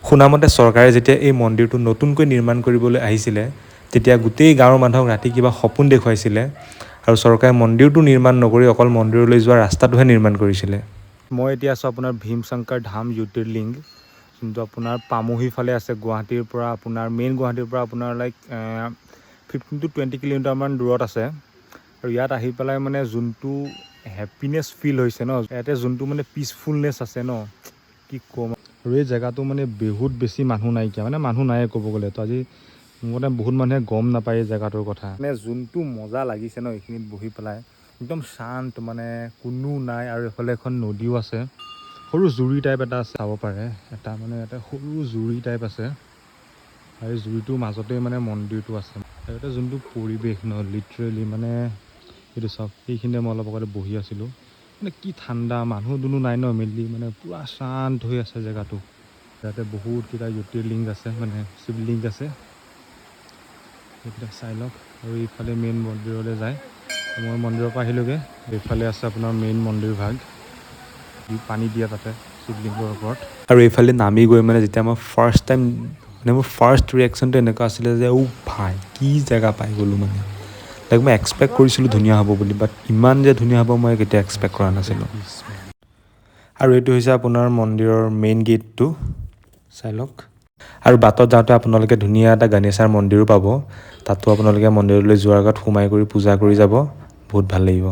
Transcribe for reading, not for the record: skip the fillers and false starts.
শুনামতে চৰকাৰে যেতিয়া এই মন্দিৰটো নতুনকৈ নিৰ্মাণ কৰিবলৈ আহিছিলে তেতিয়া গোটেই গাঁৱৰ মানুহক ৰাতি কিবা সপোন দেখুৱাইছিলে আৰু চৰকাৰে মন্দিৰটো নিৰ্মাণ নকৰি অকল মন্দিৰলৈ যোৱা ৰাস্তাটোহে নিৰ্মাণ কৰিছিলে। মই এতিয়া আছোঁ আপোনাৰ ভীমশংকৰ ধাম জ্যোতিৰ্লিংগ, যোনটো আপোনাৰ পামহি ফালে আছে গুৱাহাটীৰ পৰা আপোনাৰ মেইন গুৱাহাটীৰ পৰা আপোনাৰ লাইক 15 to 20 কিলোমিটাৰমান দূৰত আছে। আৰু ইয়াত আহি পেলাই মানে যোনটো হেপিনেছ ফিল হৈছে ন, ইয়াতে যোনটো মানে পিচফুলনেছ আছে ন, কি ক'ম। আৰু এই জেগাটো মানে বহুত বেছি মানুহ নাইকিয়া, মানে মানুহ নাই ক'ব গ'লে। তো আজি মোৰমতে বহুত মানুহে গম নাপায় এই জেগাটোৰ কথা। মানে যোনটো মজা লাগিছে ন এইখিনিত বহি পেলাই, একদম শান্ত, মানে কোনো নাই। আৰু এইফালে এখন নদীও আছে, সৰু জুৰি টাইপ এটা আছে, চাব পাৰে এটা মানে এটা সৰু জুৰি টাইপ আছে। আৰু জুৰিটোৰ মাজতে মানে মন্দিৰটো আছে। আৰু এটা যোনটো পৰিৱেশ ন, লিটাৰেলি মানে এইটো চাওক, সেইখিনিতে মই অলপ আগতে বহি আছিলোঁ, মানে কি ঠাণ্ডা, মানুহ দুনুহ নাই ন, মেইনলি মানে পূৰা শান্ত হৈ আছে জেগাটো। ইয়াতে বহুতকেইটা জ্যোতিৰ্লিংগ আছে, মানে শিৱলিংগ আছে, সেইকেইটা চাই লওক। আৰু এইফালে মেইন মন্দিৰলৈ যায়। মই মন্দিৰৰ পৰা আহিলোগৈ। এইফালে আছে আপোনাৰ মেইন মন্দিৰ ভাগ, পানী দিয়া তাতে শিৱলিংগৰ ওপৰত। আৰু এইফালে নামি গৈ মানে যেতিয়া মই ফাৰ্ষ্ট টাইম, মানে মোৰ ফাৰ্ষ্ট ৰিয়েকশ্যনটো এনেকুৱা আছিলে যে ভাই কি জেগা পাই গ'লোঁ। মানে লাইক মই এক্সপেক্ট কৰিছিলোঁ ধুনীয়া হ'ব বুলি, বাট ইমান যে ধুনীয়া হ'ব মই কেতিয়া এক্সপেক্ট কৰা নাছিলোঁ। আৰু এইটো হৈছে আপোনাৰ মন্দিৰৰ মেইন গেটটো, চাই লওক। আৰু বাটত যাওঁতে আপোনালোকে ধুনীয়া এটা গণেশৰ মন্দিৰো পাব। তাতো আপোনালোকে মন্দিৰলৈ যোৱাৰ আগত সোমাই কৰি পূজা কৰি যাব, বহুত ভাল লাগিব।